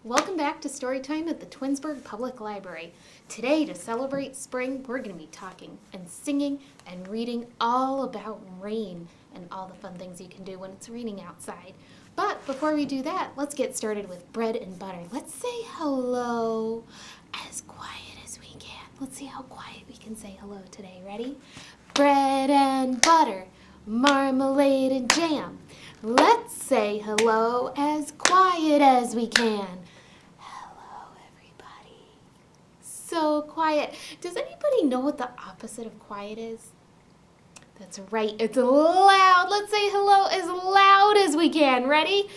Welcome back to Storytime at the Twinsburg Public Library. Today, to celebrate spring, we're going to be talking and singing and reading all about rain and all the fun things you can do when it's raining outside. But before we do that, let's get started with bread and butter. Let's say hello as quiet as we can. Let's see how quiet we can say hello today. Ready? Bread and butter, marmalade and jam. Let's say hello as quiet as we can. So quiet. Does anybody know what the opposite of quiet is? That's right, it's loud. Let's say hello as loud as we can. Ready?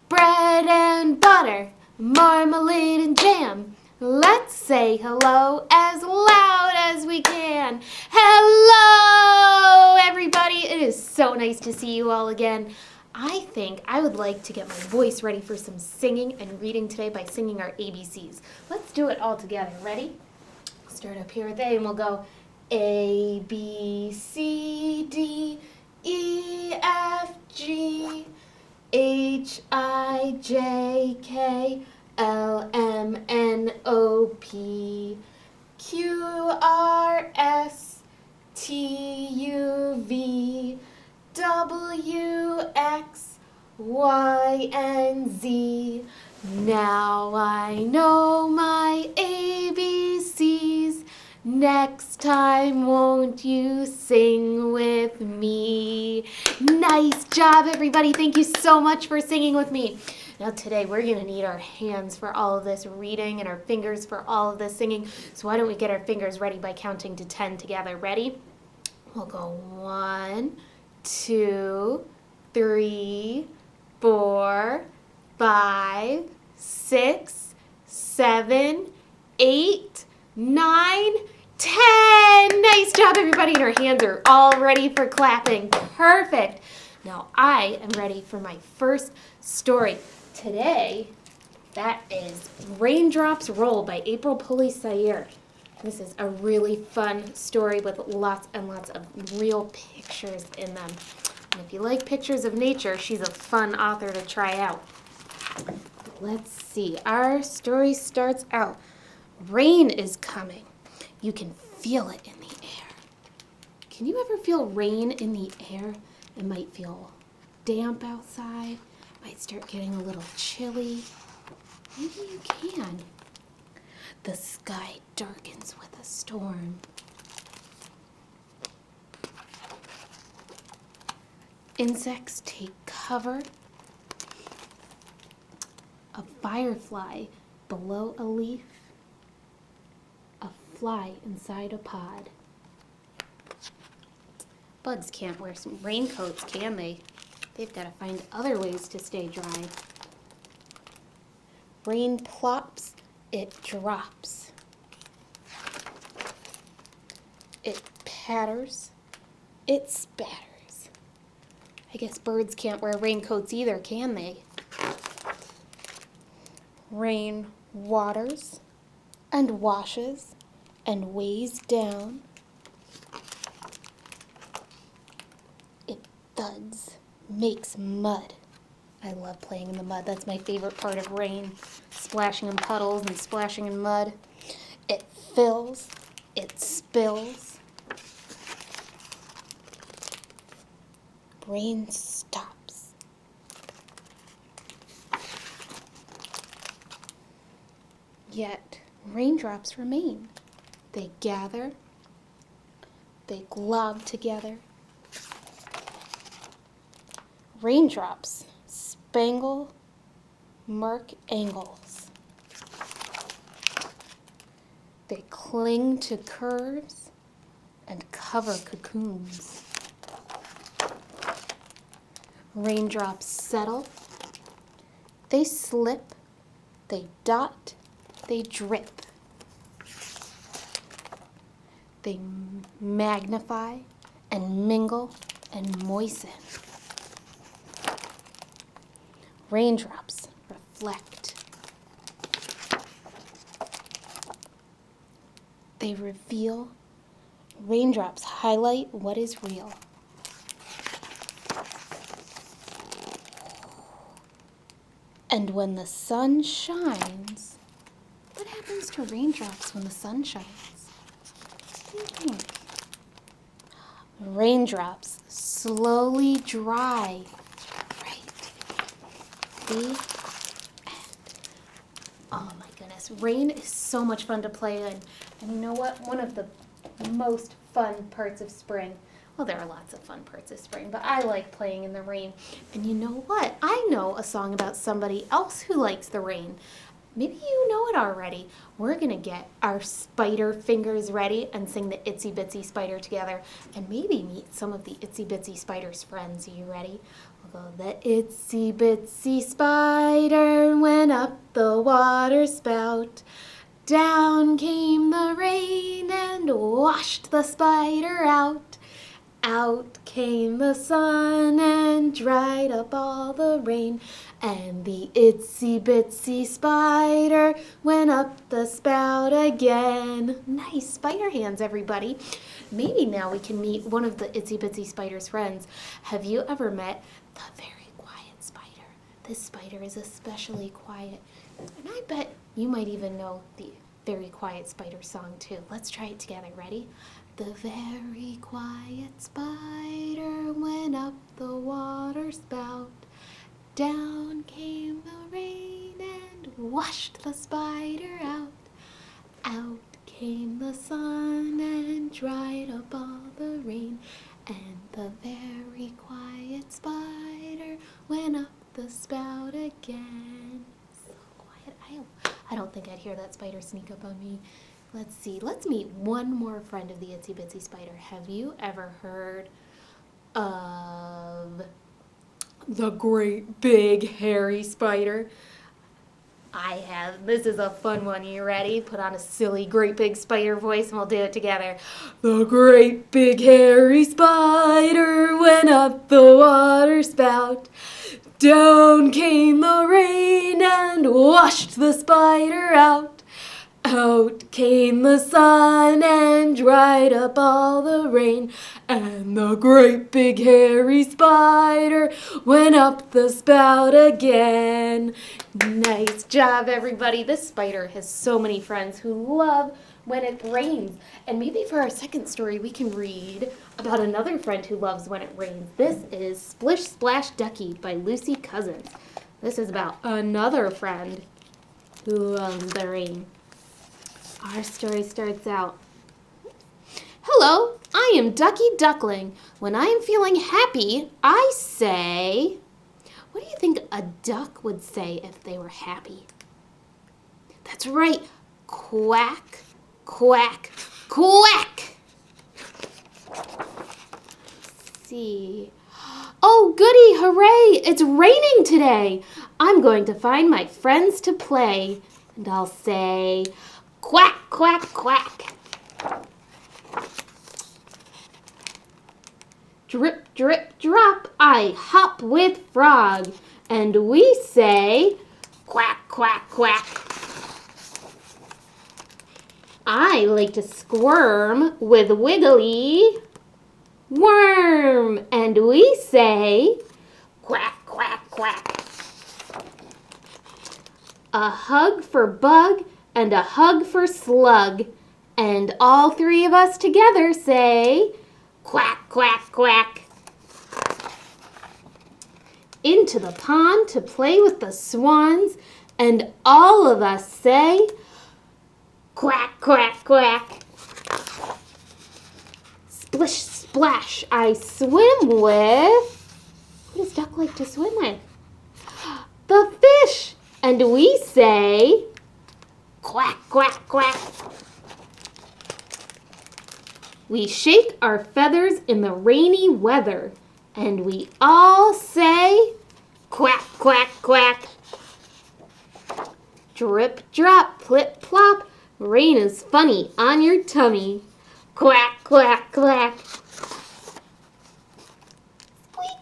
Bread and butter, marmalade and jam. Let's say hello as loud as we can. Hello, everybody. It is so nice to see you all again. I think I would like to get my voice ready for some singing and reading today by singing our ABCs. Let's do it all together. Ready? Start up here with A and we'll go A, B, C, D, E, F, G, H, I, J, K, L, M, N, O, P, Q, R, S, T, U, V, W, X, Y, and Z. Now I know my ABCs. Next time, won't you sing with me? Nice job, everybody. Thank you so much for singing with me. Now today, we're going to need our hands for all of this reading and our fingers for all of this singing. So why don't we get our fingers ready by counting to 10 together. Ready? We'll go 1, 2, 3, 4, 5, 6, 7, 8, 9, 10. Nice job, everybody. And our hands are all ready for clapping. Perfect. Now I am ready for my first story. Today, that is Raindrops Roll by April Pulley Sayre. This is a really fun story with lots and lots of real pictures in them. And if you like pictures of nature, she's a fun author to try out. Let's see. Our story starts out. Rain is coming. You can feel it in the air. Can you ever feel rain in the air? It might feel damp outside. Might start getting a little chilly. Maybe you can. The sky darkens with a storm. Insects take cover. A firefly below a leaf. A fly inside a pod. Bugs can't wear some raincoats, can they? They've got to find other ways to stay dry. Rain plops, it drops. It patters, it spatters. I guess birds can't wear raincoats either, can they? Rain waters and washes and weighs down. It thuds, makes mud. I love playing in the mud. That's my favorite part of rain. Splashing in puddles and splashing in mud. It fills, it spills. Rain stops. Yet raindrops remain. They gather, they glob together. Raindrops spangle, mark angles. They cling to curves and cover cocoons. Raindrops settle, they slip, they dot, they drip. They magnify and mingle and moisten. Raindrops reflect. They reveal. Raindrops highlight what is real. And when the sun shines, what happens to raindrops when the sun shines? What do you think? Raindrops slowly dry. Right. See? Oh my goodness, rain is so much fun to play in. And you know what? One of the most fun parts of spring, well, there are lots of fun parts of spring, but I like playing in the rain. And you know what? I know a song about somebody else who likes the rain. Maybe you know it already. We're going to get our spider fingers ready and sing the Itsy Bitsy Spider together and maybe meet some of the Itsy Bitsy Spider's friends. Are you ready? We'll go, the Itsy Bitsy Spider went up the water spout. Down came the rain and washed the spider out. Out came the sun and dried up all the rain. And the Itsy Bitsy Spider went up the spout again. Nice spider hands, everybody. Maybe now we can meet one of the Itsy Bitsy Spider's friends. Have you ever met the very quiet spider? This spider is especially quiet. And I bet you might even know the very quiet spider song too. Let's try it together. Ready? The very quiet spider went up the water spout. Down came the rain and washed the spider out. Out came the sun and dried up all the rain. And the very quiet spider went up the spout again. So quiet. I don't think I'd hear that spider sneak up on me. Let's see. Let's meet one more friend of the Itsy Bitsy Spider. Have you ever heard of the great big hairy spider? I have. This is a fun one. You ready? Put on a silly great big spider voice and we'll do it together. The great big hairy spider went up the water spout. Down came the rain and washed the spider out. Out came the sun and dried up all the rain. And the great big hairy spider went up the spout again. Nice job, everybody. This spider has so many friends who love when it rains. And maybe for our second story, we can read about another friend who loves when it rains. This is Splish, Splash, Ducky by Lucy Cousins. This is about another friend who loves the rain. Our story starts out. Hello, I am Ducky Duckling. When I am feeling happy, I say... What do you think a duck would say if they were happy? That's right. Quack, quack, quack. Let's see. Oh, goody, hooray. It's raining today. I'm going to find my friends to play. And I'll say... Quack, quack, quack. Drip, drip, drop, I hop with Frog. And we say, quack, quack, quack. I like to squirm with Wiggly Worm. And we say, quack, quack, quack. A hug for Bug and a hug for Slug. And all three of us together say, quack, quack, quack. Into the pond to play with the swans. And all of us say, quack, quack, quack. Splish, splash, I swim with... What does Duck like to swim with? The fish. And we say... Quack, quack, quack. We shake our feathers in the rainy weather, and we all say, quack, quack, quack. Drip, drop, plip, plop, rain is funny on your tummy. Quack, quack, quack. Squeak,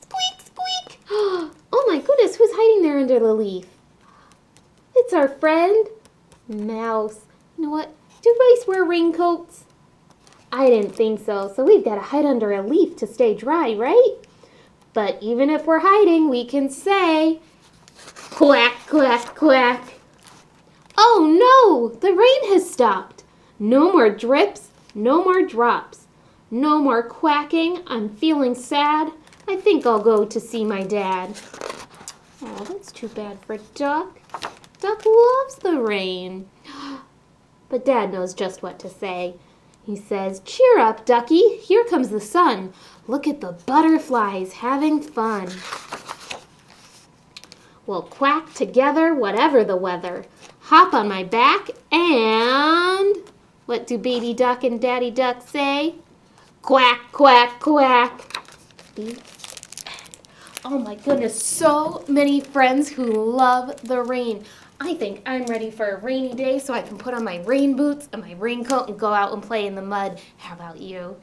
squeak, squeak. Oh my goodness, who's hiding there under the leaf? It's our friend... Mouse. You know what? Do mice wear raincoats? I didn't think so. So we've got to hide under a leaf to stay dry, right? But even if we're hiding, we can say, Quack, quack, quack. Oh no, the rain has stopped. No more drips, no more drops. No more quacking, I'm feeling sad. I think I'll go to see my dad. Oh, that's too bad for Duck. Duck loves the rain. But Dad knows just what to say. He says, cheer up, Ducky. Here comes the sun. Look at the butterflies having fun. We'll quack together, whatever the weather. Hop on my back and... What do Baby Duck and Daddy Duck say? Quack, quack, quack. Oh my goodness, so many friends who love the rain. I think I'm ready for a rainy day so I can put on my rain boots and my raincoat and go out and play in the mud. How about you?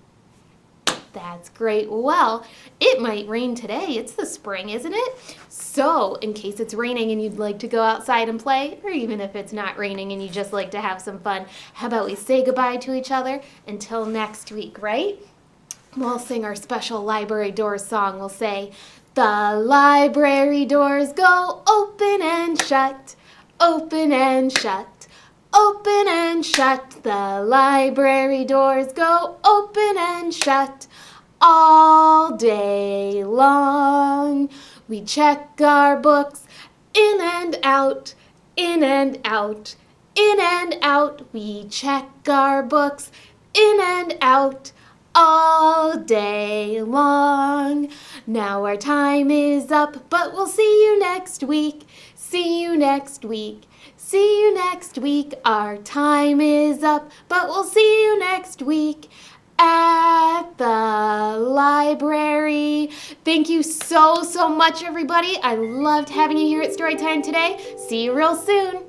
That's great. Well, it might rain today. It's the spring, isn't it? So, in case it's raining and you'd like to go outside and play, or even if it's not raining and you just like to have some fun, how about we say goodbye to each other until next week, right? We'll sing our special library doors song. We'll say, the library doors go open and shut, open and shut. Open and shut, the library doors go open and shut all day long. We check our books in and out, in and out, in and out. We check our books in and out all day long. Now our time is up, but we'll see you next week. See you next week. See you next week. Our time is up, but we'll see you next week at the library. Thank you so much, everybody. I loved having you here at Storytime today. See you real soon.